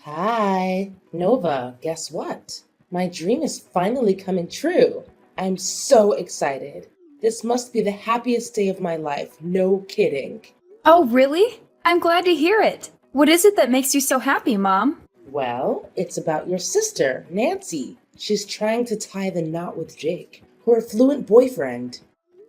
Hi, Nova. Guess what? My dream is finally coming true. I'm so excited. This must be the happiest day of my life. No kidding. Oh, really? I'm glad to hear it. What is it that makes you so happy, Mom? Well, it's about your sister, Nancy. She's trying to tie the knot with Jake, her affluent boyfriend.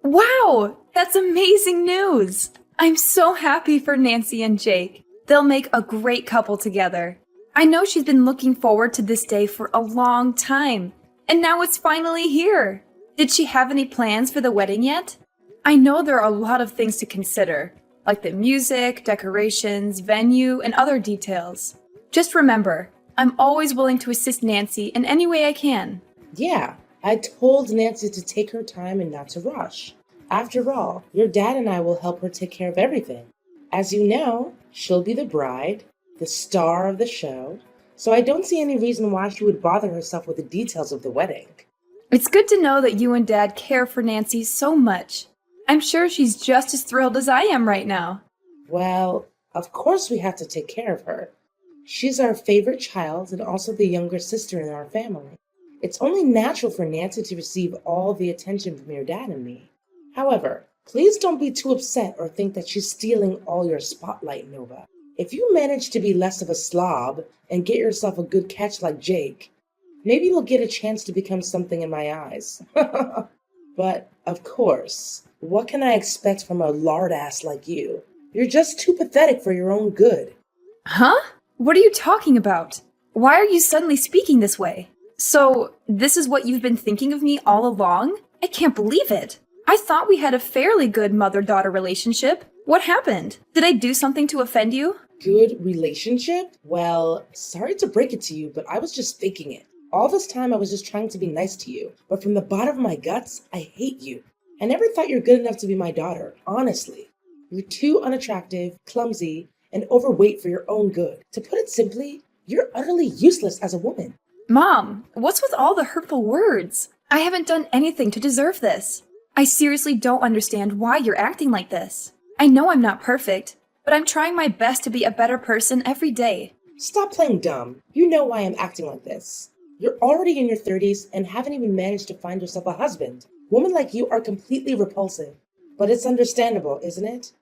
Wow, that's amazing news. I'm so happy for Nancy and Jake. They'll make a great couple together. I know she's been looking forward to this day for a long time, and now it's finally here. Did she have any plans for the wedding yet? I know there are a lot of things to consider, like the music, decorations, venue, and other details. Just remember, I'm always willing to assist Nancy in any way I can. Yeah, I told Nancy to take her time and not to rush. After all, your dad and I will help her take care of everything. As you know, she'll be the bride, the star of the show, so I don't see any reason why she would bother herself with the details of the wedding. It's good to know that you and Dad care for Nancy so much. I'm sure she's just as thrilled as I am right now. Well, of course we have to take care of her. She's our favorite child and also the younger sister in our family. It's only natural for Nancy to receive all the attention from your dad and me. However, please don't be too upset or think that she's stealing all your spotlight, Nova. If you manage to be less of a slob and get yourself a good catch like Jake, maybe you'll get a chance to become something in my eyes. But, of course, what can I expect from a lard ass like you? You're just too pathetic for your own good. Huh? What are you talking about? Why are you suddenly speaking this way? So, this is what you've been thinking of me all along? I can't believe it. I thought we had a fairly good mother-daughter relationship. What happened? Did I do something to offend you? Good relationship? Well, sorry to break it to you, but I was just faking it. All this time I was just trying to be nice to you, but from the bottom of my guts, I hate you. I never thought you're good enough to be my daughter, honestly. You're too unattractive, clumsy, and overweight for your own good. To put it simply, you're utterly useless as a woman. Mom, what's with all the hurtful words? I haven't done anything to deserve this. I seriously don't understand why you're acting like this. I know I'm not perfect, but I'm trying my best to be a better person every day. Stop playing dumb. You know why I'm acting like this. You're already in your 30s and haven't even managed to find yourself a husband. Women like you are completely repulsive. But it's understandable, isn't it?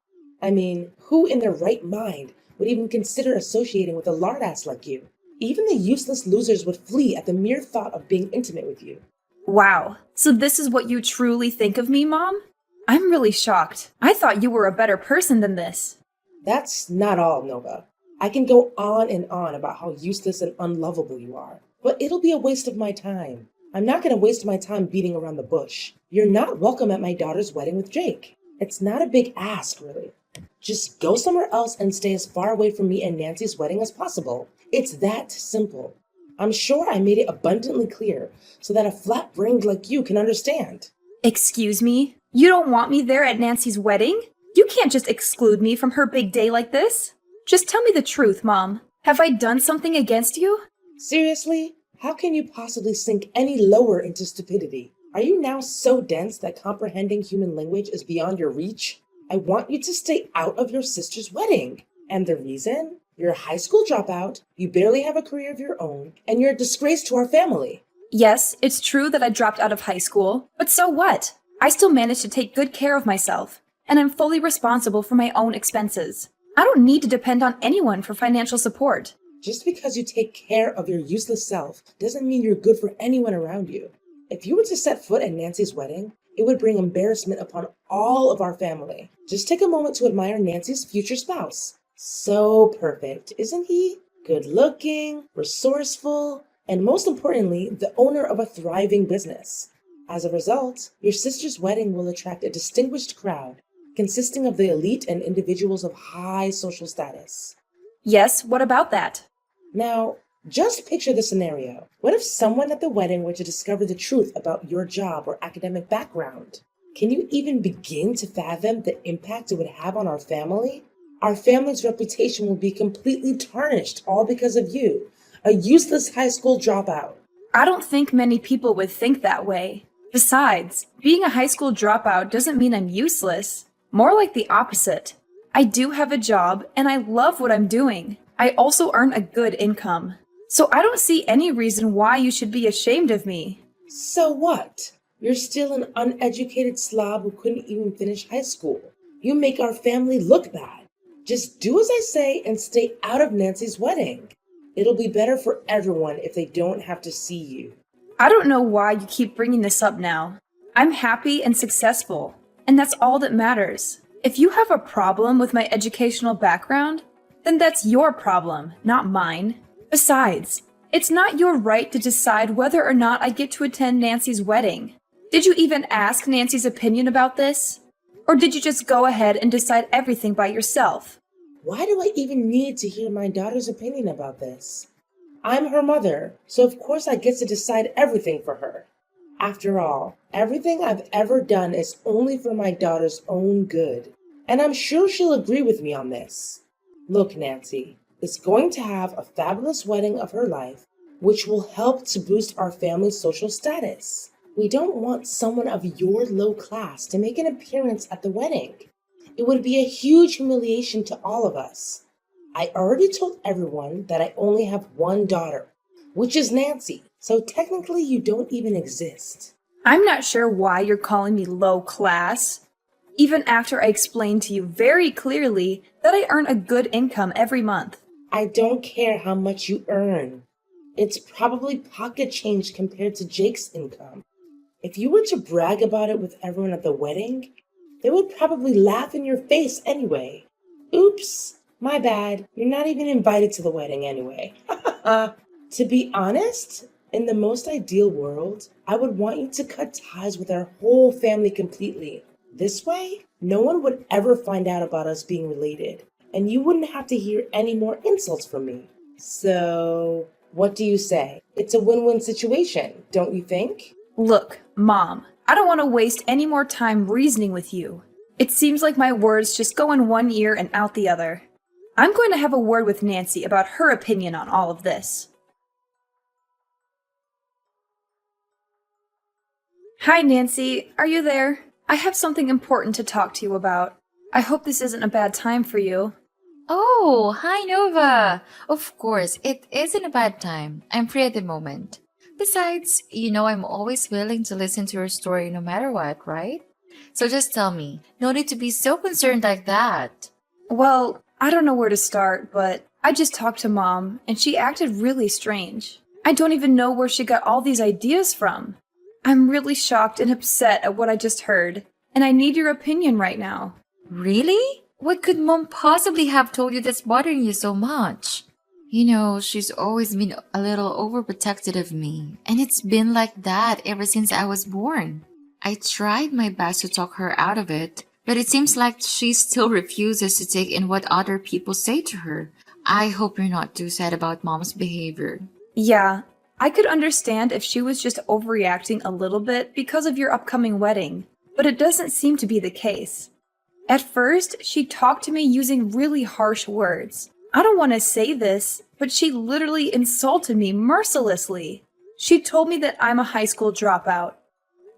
I mean, who in their right mind would even consider associating with a lard ass like you? Even the useless losers would flee at the mere thought of being intimate with you. Wow, so this is what you truly think of me, Mom? I'm really shocked. I thought you were a better person than this. That's not all, Nova. I can go on and on about how useless and unlovable you are, but it'll be a waste of my time. I'm not going to waste my time beating around the bush. You're not welcome at my daughter's wedding with Jake. It's not a big ask, really. Just go somewhere else and stay as far away from me and Nancy's wedding as possible. It's that simple. I'm sure I made it abundantly clear so that a flat-brained like you can understand. Excuse me? You don't want me there at Nancy's wedding? You can't just exclude me from her big day like this. Just tell me the truth, Mom. Have I done something against you? Seriously? How can you possibly sink any lower into stupidity? Are you now so dense that comprehending human language is beyond your reach? I want you to stay out of your sister's wedding. And the reason? You're a high school dropout, you barely have a career of your own, and you're a disgrace to our family. Yes, it's true that I dropped out of high school, but so what? I still managed to take good care of myself, and I'm fully responsible for my own expenses. I don't need to depend on anyone for financial support. Just because you take care of your useless self doesn't mean you're good for anyone around you. If you were to set foot at Nancy's wedding, it would bring embarrassment upon all of our family. Just take a moment to admire Nancy's future spouse. So perfect, isn't he? Good looking, resourceful, and most importantly, the owner of a thriving business. As a result, your sister's wedding will attract a distinguished crowd, consisting of the elite and individuals of high social status. Yes, what about that? Now, just picture the scenario. What if someone at the wedding were to discover the truth about your job or academic background? Can you even begin to fathom the impact it would have on our family? Our family's reputation will be completely tarnished, all because of you, a useless high school dropout. I don't think many people would think that way. Besides, being a high school dropout doesn't mean I'm useless. More like the opposite. I do have a job, and I love what I'm doing. I also earn a good income. So I don't see any reason why you should be ashamed of me. So what? You're still an uneducated slob who couldn't even finish high school. You make our family look bad. Just do as I say and stay out of Nancy's wedding. It'll be better for everyone if they don't have to see you. I don't know why you keep bringing this up now. I'm happy and successful, and that's all that matters. If you have a problem with my educational background, then that's your problem, not mine. Besides, it's not your right to decide whether or not I get to attend Nancy's wedding. Did you even ask Nancy's opinion about this? Or did you just go ahead and decide everything by yourself? Why do I even need to hear my daughter's opinion about this? I'm her mother, so of course I get to decide everything for her. After all, everything I've ever done is only for my daughter's own good, and I'm sure she'll agree with me on this. Look, Nancy is going to have a fabulous wedding of her life, which will help to boost our family's social status. We don't want someone of your low class to make an appearance at the wedding. It would be a huge humiliation to all of us. I already told everyone that I only have one daughter, which is Nancy, so technically you don't even exist. I'm not sure why you're calling me low class, even after I explained to you very clearly that I earn a good income every month. I don't care how much you earn. It's probably pocket change compared to Jake's income. If you were to brag about it with everyone at the wedding, they would probably laugh in your face anyway. Oops, my bad. You're not even invited to the wedding anyway. To be honest, in the most ideal world, I would want you to cut ties with our whole family completely. This way, no one would ever find out about us being related, and you wouldn't have to hear any more insults from me. So, what do you say? It's a win-win situation, don't you think? Look, Mom, I don't want to waste any more time reasoning with you. It seems like my words just go in one ear and out the other. I'm going to have a word with Nancy about her opinion on all of this. Hi, Nancy. Are you there? I have something important to talk to you about. I hope this isn't a bad time for you. Oh, hi Nova! Of course, it isn't a bad time. I'm free at the moment. Besides, I'm always willing to listen to your story no matter what, right? So just tell me. No need to be so concerned like that. Well, I don't know where to start, but I just talked to Mom, and she acted really strange. I don't even know where she got all these ideas from. I'm really shocked and upset at what I just heard, and I need your opinion right now. Really? What could Mom possibly have told you that's bothering you so much? She's always been a little overprotective of me, and it's been like that ever since I was born. I tried my best to talk her out of it, but it seems like she still refuses to take in what other people say to her. I hope you're not too sad about Mom's behavior. Yeah, I could understand if she was just overreacting a little bit because of your upcoming wedding, but it doesn't seem to be the case. At first, she talked to me using really harsh words. I don't want to say this, but she literally insulted me mercilessly. She told me that I'm a high school dropout,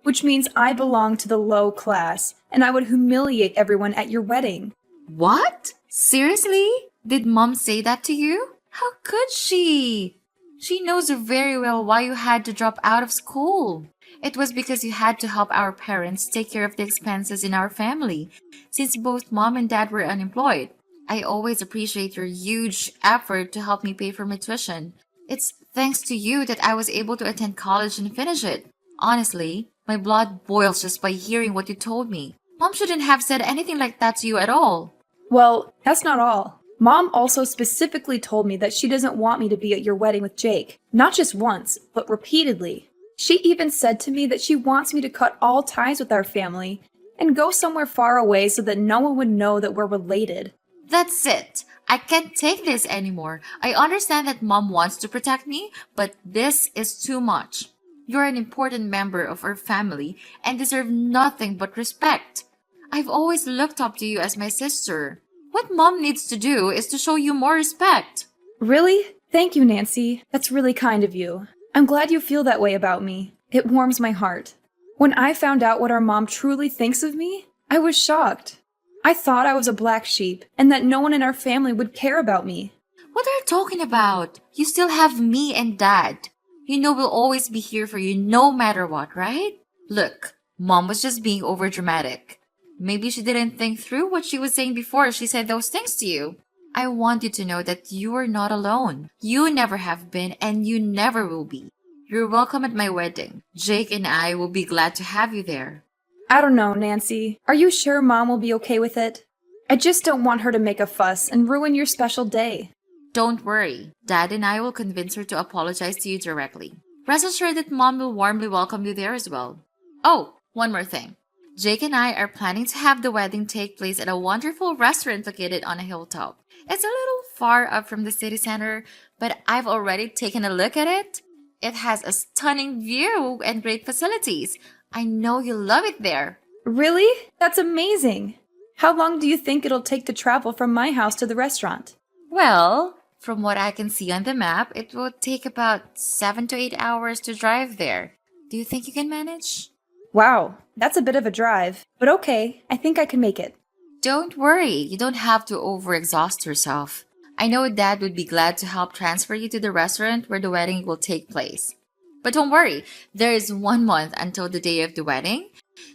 which means I belong to the low class, and I would humiliate everyone at your wedding. What? Seriously? Did Mom say that to you? How could she? She knows very well why you had to drop out of school. It was because you had to help our parents take care of the expenses in our family, since both Mom and Dad were unemployed. I always appreciate your huge effort to help me pay for my tuition. It's thanks to you that I was able to attend college and finish it. Honestly, my blood boils just by hearing what you told me. Mom shouldn't have said anything like that to you at all. Well, that's not all. Mom also specifically told me that she doesn't want me to be at your wedding with Jake. Not just once, but repeatedly. She even said to me that she wants me to cut all ties with our family and go somewhere far away so that no one would know that we're related. That's it. I can't take this anymore. I understand that Mom wants to protect me, but this is too much. You're an important member of our family and deserve nothing but respect. I've always looked up to you as my sister. What Mom needs to do is to show you more respect. Really? Thank you, Nancy. That's really kind of you. I'm glad you feel that way about me. It warms my heart. When I found out what our mom truly thinks of me, I was shocked. I thought I was a black sheep and that no one in our family would care about me. What are you talking about? You still have me and Dad. You know we'll always be here for you no matter what, right? Look, Mom was just being overdramatic. Maybe she didn't think through what she was saying before she said those things to you. I want you to know that you are not alone. You never have been and you never will be. You're welcome at my wedding. Jake and I will be glad to have you there. I don't know, Nancy. Are you sure Mom will be okay with it? I just don't want her to make a fuss and ruin your special day. Don't worry. Dad and I will convince her to apologize to you directly. Rest assured that Mom will warmly welcome you there as well. Oh, one more thing. Jake and I are planning to have the wedding take place at a wonderful restaurant located on a hilltop. It's a little far up from the city center, but I've already taken a look at it. It has a stunning view and great facilities. I know you'll love it there. Really? That's amazing. How long do you think it'll take to travel from my house to the restaurant? Well, from what I can see on the map, it will take about 7 to 8 hours to drive there. Do you think you can manage? Wow, that's a bit of a drive. But okay, I think I can make it. Don't worry, you don't have to overexhaust yourself. I know Dad would be glad to help transfer you to the restaurant where the wedding will take place. But don't worry, there is 1 month until the day of the wedding,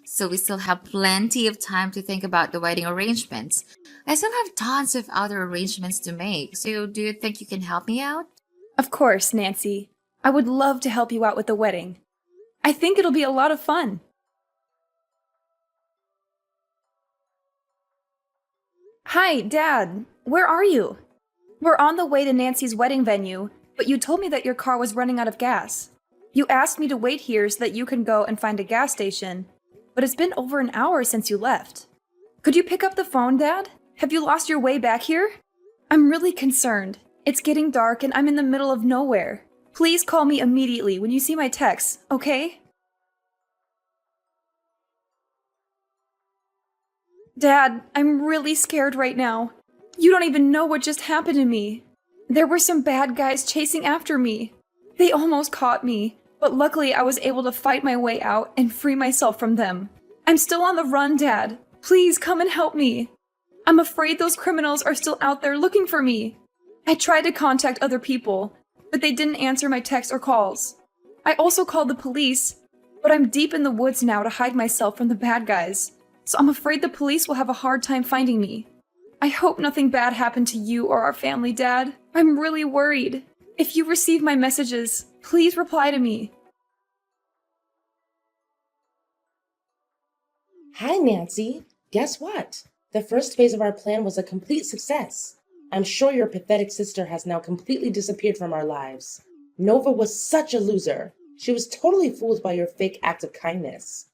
so we still have plenty of time to think about the wedding arrangements. I still have tons of other arrangements to make, so do you think you can help me out? Of course, Nancy. I would love to help you out with the wedding. I think it'll be a lot of fun. Hi, Dad. Where are you? We're on the way to Nancy's wedding venue, but you told me that your car was running out of gas. You asked me to wait here so that you can go and find a gas station, but it's been over an hour since you left. Could you pick up the phone, Dad? Have you lost your way back here? I'm really concerned. It's getting dark and I'm in the middle of nowhere. Please call me immediately when you see my text, okay? Dad, I'm really scared right now. You don't even know what just happened to me. There were some bad guys chasing after me. They almost caught me, but luckily I was able to fight my way out and free myself from them. I'm still on the run, Dad. Please come and help me. I'm afraid those criminals are still out there looking for me. I tried to contact other people, but they didn't answer my texts or calls. I also called the police, but I'm deep in the woods now to hide myself from the bad guys, so I'm afraid the police will have a hard time finding me. I hope nothing bad happened to you or our family, Dad. I'm really worried. If you receive my messages, please reply to me. Hi, Nancy. Guess what? The first phase of our plan was a complete success. I'm sure your pathetic sister has now completely disappeared from our lives. Nova was such a loser. She was totally fooled by your fake act of kindness.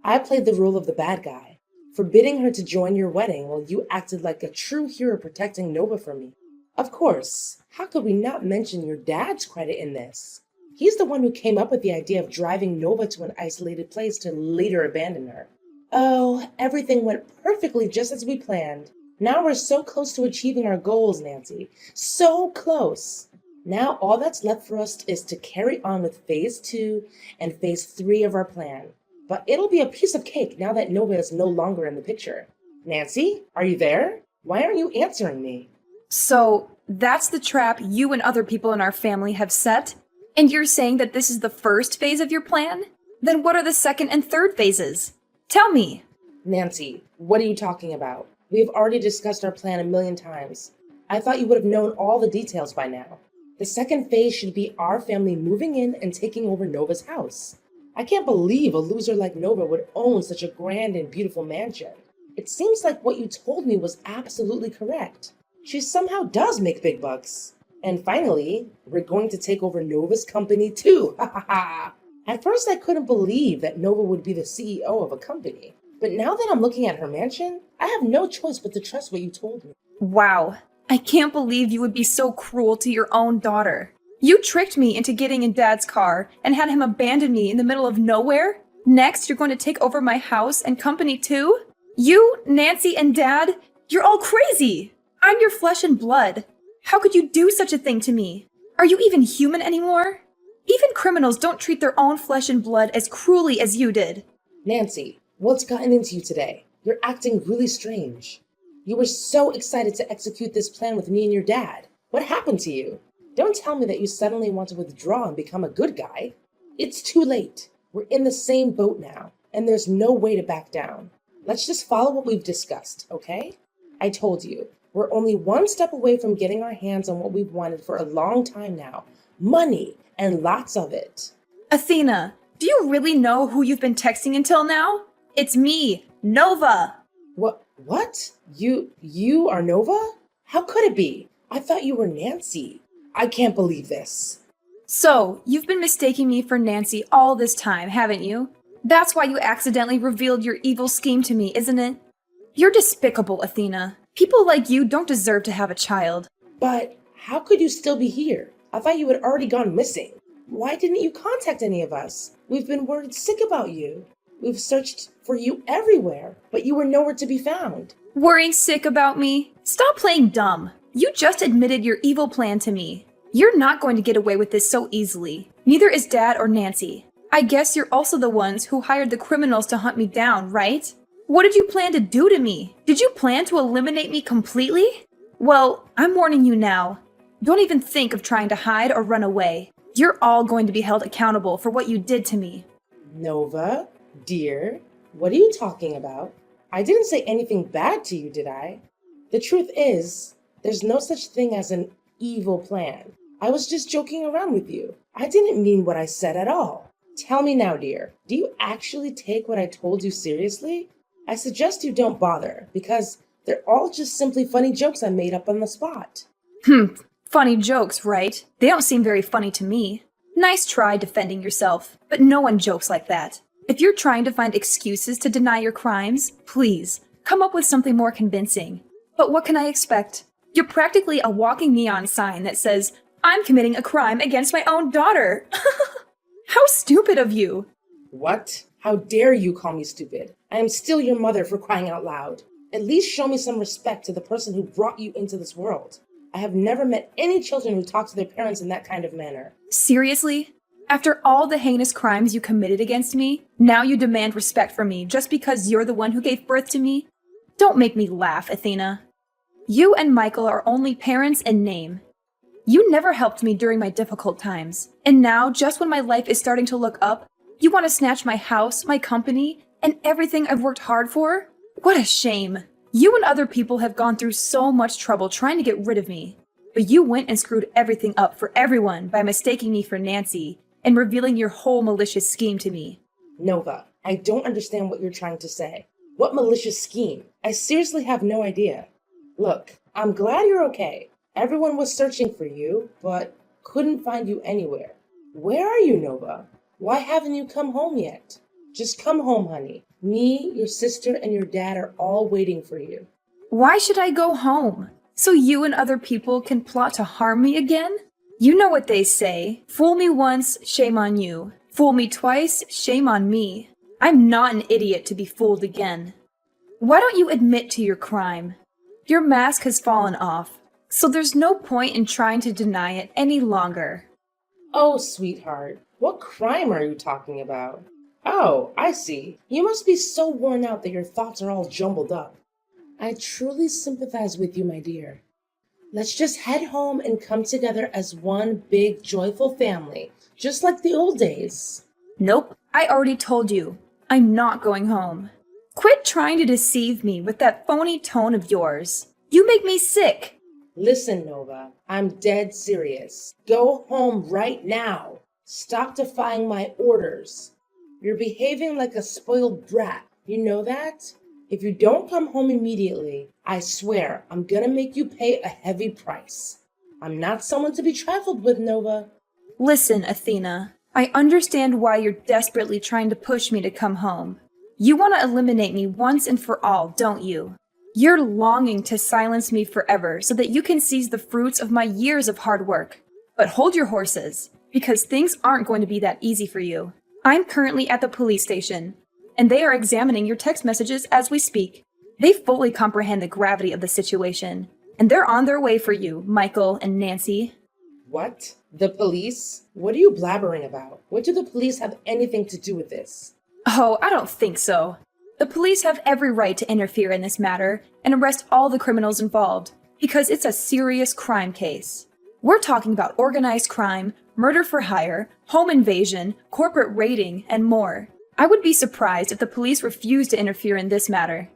I played the role of the bad guy, forbidding her to join your wedding while you acted like a true hero protecting Nova from me. Of course, how could we not mention your dad's credit in this? He's the one who came up with the idea of driving Nova to an isolated place to later abandon her. Oh, everything went perfectly just as we planned. Now we're so close to achieving our goals, Nancy. So close. Now all that's left for us is to carry on with phase 2 and phase 3 of our plan. But it'll be a piece of cake now that Nova is no longer in the picture. Nancy, are you there? Why aren't you answering me? So, that's the trap you and other people in our family have set? And you're saying that this is the first phase of your plan? Then what are the second and third phases? Tell me! Nancy, what are you talking about? We have already discussed our plan a million times. I thought you would have known all the details by now. The second phase should be our family moving in and taking over Nova's house. I can't believe a loser like Nova would own such a grand and beautiful mansion. It seems like what you told me was absolutely correct. She somehow does make big bucks. And finally, we're going to take over Nova's company too. Ha ha ha! At first I couldn't believe that Nova would be the CEO of a company. But now that I'm looking at her mansion, I have no choice but to trust what you told me. Wow. I can't believe you would be so cruel to your own daughter. You tricked me into getting in Dad's car and had him abandon me in the middle of nowhere? Next, you're going to take over my house and company too? You, Nancy, and Dad, you're all crazy! I'm your flesh and blood. How could you do such a thing to me? Are you even human anymore? Even criminals don't treat their own flesh and blood as cruelly as you did. Nancy, what's gotten into you today? You're acting really strange. You were so excited to execute this plan with me and your dad. What happened to you? Don't tell me that you suddenly want to withdraw and become a good guy. It's too late. We're in the same boat now, and there's no way to back down. Let's just follow what we've discussed, okay? I told you, we're only one step away from getting our hands on what we've wanted for a long time now. Money, and lots of it. Athena, do you really know who you've been texting until now? It's me, Nova. What? You are Nova? How could it be? I thought you were Nancy. I can't believe this. So, you've been mistaking me for Nancy all this time, haven't you? That's why you accidentally revealed your evil scheme to me, isn't it? You're despicable, Athena. People like you don't deserve to have a child. But how could you still be here? I thought you had already gone missing. Why didn't you contact any of us? We've been worried sick about you. We've searched for you everywhere, but you were nowhere to be found. Worrying sick about me? Stop playing dumb. You just admitted your evil plan to me. You're not going to get away with this so easily. Neither is Dad or Nancy. I guess you're also the ones who hired the criminals to hunt me down, right? What did you plan to do to me? Did you plan to eliminate me completely? Well, I'm warning you now. Don't even think of trying to hide or run away. You're all going to be held accountable for what you did to me. Nova, dear, what are you talking about? I didn't say anything bad to you, did I? The truth is, there's no such thing as an evil plan. I was just joking around with you. I didn't mean what I said at all. Tell me now, dear, do you actually take what I told you seriously? I suggest you don't bother, because they're all just simply funny jokes I made up on the spot. Funny jokes, right? They don't seem very funny to me. Nice try defending yourself, but no one jokes like that. If you're trying to find excuses to deny your crimes, please, come up with something more convincing. But what can I expect? You're practically a walking neon sign that says, I'm committing a crime against my own daughter. How stupid of you. What? How dare you call me stupid? I am still your mother, for crying out loud. At least show me some respect to the person who brought you into this world. I have never met any children who talk to their parents in that kind of manner. Seriously? After all the heinous crimes you committed against me, now you demand respect from me just because you're the one who gave birth to me? Don't make me laugh, Athena. You and Michael are only parents in name. You never helped me during my difficult times. And now, just when my life is starting to look up, you want to snatch my house, my company, and everything I've worked hard for? What a shame. You and other people have gone through so much trouble trying to get rid of me. But you went and screwed everything up for everyone by mistaking me for Nancy and revealing your whole malicious scheme to me. Nova, I don't understand what you're trying to say. What malicious scheme? I seriously have no idea. Look, I'm glad you're okay. Everyone was searching for you, but couldn't find you anywhere. Where are you, Nova? Why haven't you come home yet? Just come home, honey. Me, your sister, and your dad are all waiting for you. Why should I go home? So you and other people can plot to harm me again? You know what they say. Fool me once, shame on you. Fool me twice, shame on me. I'm not an idiot to be fooled again. Why don't you admit to your crime? Your mask has fallen off, so there's no point in trying to deny it any longer. Oh, sweetheart, what crime are you talking about? Oh, I see. You must be so worn out that your thoughts are all jumbled up. I truly sympathize with you, my dear. Let's just head home and come together as one big, joyful family, just like the old days. Nope, I already told you. I'm not going home. Quit trying to deceive me with that phony tone of yours. You make me sick. Listen, Nova, I'm dead serious. Go home right now. Stop defying my orders. You're behaving like a spoiled brat. You know that? If you don't come home immediately, I swear I'm gonna make you pay a heavy price. I'm not someone to be trifled with, Nova. Listen, Athena, I understand why you're desperately trying to push me to come home. You want to eliminate me once and for all, don't you? You're longing to silence me forever so that you can seize the fruits of my years of hard work. But hold your horses, because things aren't going to be that easy for you. I'm currently at the police station, and they are examining your text messages as we speak. They fully comprehend the gravity of the situation, and they're on their way for you, Michael and Nancy. What? The police? What are you blabbering about? What do the police have anything to do with this? Oh, I don't think so. The police have every right to interfere in this matter and arrest all the criminals involved. because it's a serious crime case. We're talking about organized crime, murder for hire, home invasion, corporate raiding, and more. I would be surprised if the police refused to interfere in this matter.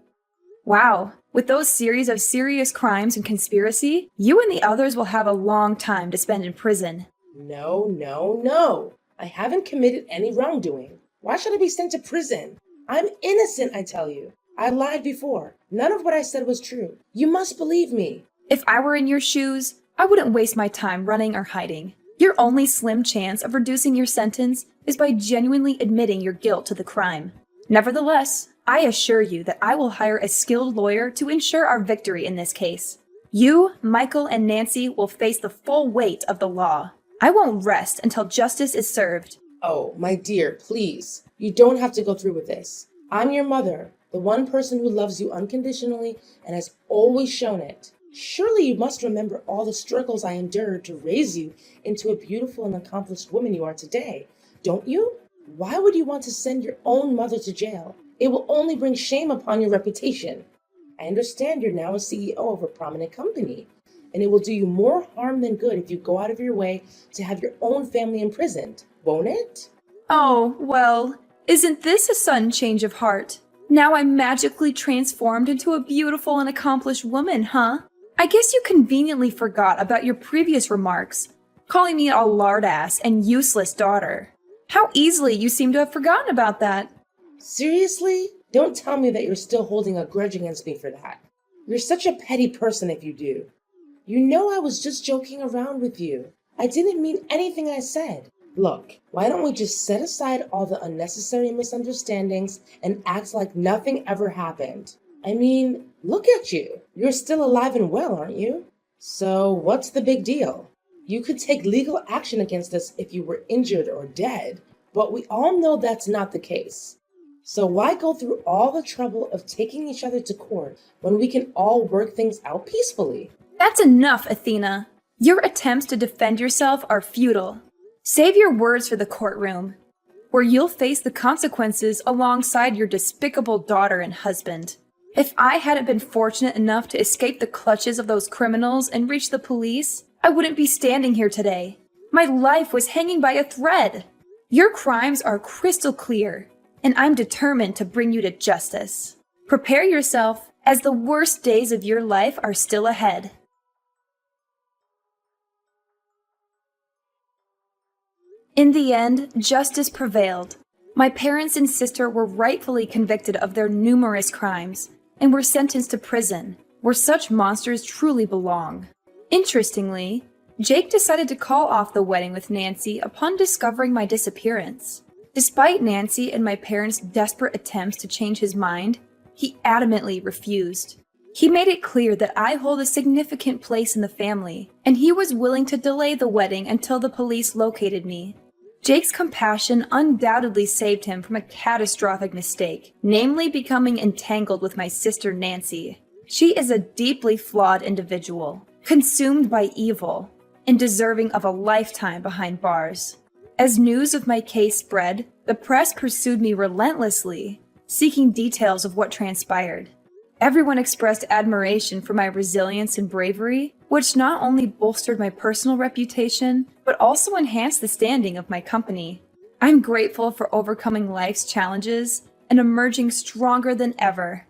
Wow, with those series of serious crimes and conspiracy, you and the others will have a long time to spend in prison. No, no, no. I haven't committed any wrongdoing. Why should I be sent to prison? I'm innocent, I tell you. I lied before. None of what I said was true. You must believe me. If I were in your shoes, I wouldn't waste my time running or hiding. Your only slim chance of reducing your sentence is by genuinely admitting your guilt to the crime. Nevertheless, I assure you that I will hire a skilled lawyer to ensure our victory in this case. You, Michael, and Nancy will face the full weight of the law. I won't rest until justice is served. Oh, my dear, please. You don't have to go through with this. I'm your mother, the one person who loves you unconditionally and has always shown it. Surely you must remember all the struggles I endured to raise you into a beautiful and accomplished woman you are today, don't you? Why would you want to send your own mother to jail? It will only bring shame upon your reputation. I understand you're now a CEO of a prominent company, and it will do you more harm than good if you go out of your way to have your own family imprisoned, won't it? Oh, well, isn't this a sudden change of heart? Now I'm magically transformed into a beautiful and accomplished woman, huh? I guess you conveniently forgot about your previous remarks, calling me a lardass and useless daughter. How easily you seem to have forgotten about that. Seriously? Don't tell me that you're still holding a grudge against me for that. You're such a petty person if you do. You know I was just joking around with you. I didn't mean anything I said. Look, why don't we just set aside all the unnecessary misunderstandings and act like nothing ever happened? I mean, look at you. You're still alive and well, aren't you? So what's the big deal? You could take legal action against us if you were injured or dead, but we all know that's not the case. So why go through all the trouble of taking each other to court when we can all work things out peacefully? That's enough, Athena. Your attempts to defend yourself are futile. Save your words for the courtroom, where you'll face the consequences alongside your despicable daughter and husband. If I hadn't been fortunate enough to escape the clutches of those criminals and reach the police, I wouldn't be standing here today. My life was hanging by a thread. Your crimes are crystal clear, and I'm determined to bring you to justice. Prepare yourself, as the worst days of your life are still ahead. In the end, justice prevailed. My parents and sister were rightfully convicted of their numerous crimes and were sentenced to prison, where such monsters truly belong. Interestingly, Jake decided to call off the wedding with Nancy upon discovering my disappearance. Despite Nancy and my parents' desperate attempts to change his mind, he adamantly refused. He made it clear that I hold a significant place in the family, and he was willing to delay the wedding until the police located me. Jake's compassion undoubtedly saved him from a catastrophic mistake, namely becoming entangled with my sister Nancy. She is a deeply flawed individual, consumed by evil, and deserving of a lifetime behind bars. As news of my case spread, the press pursued me relentlessly, seeking details of what transpired. Everyone expressed admiration for my resilience and bravery, which not only bolstered my personal reputation, but also enhanced the standing of my company. I'm grateful for overcoming life's challenges and emerging stronger than ever.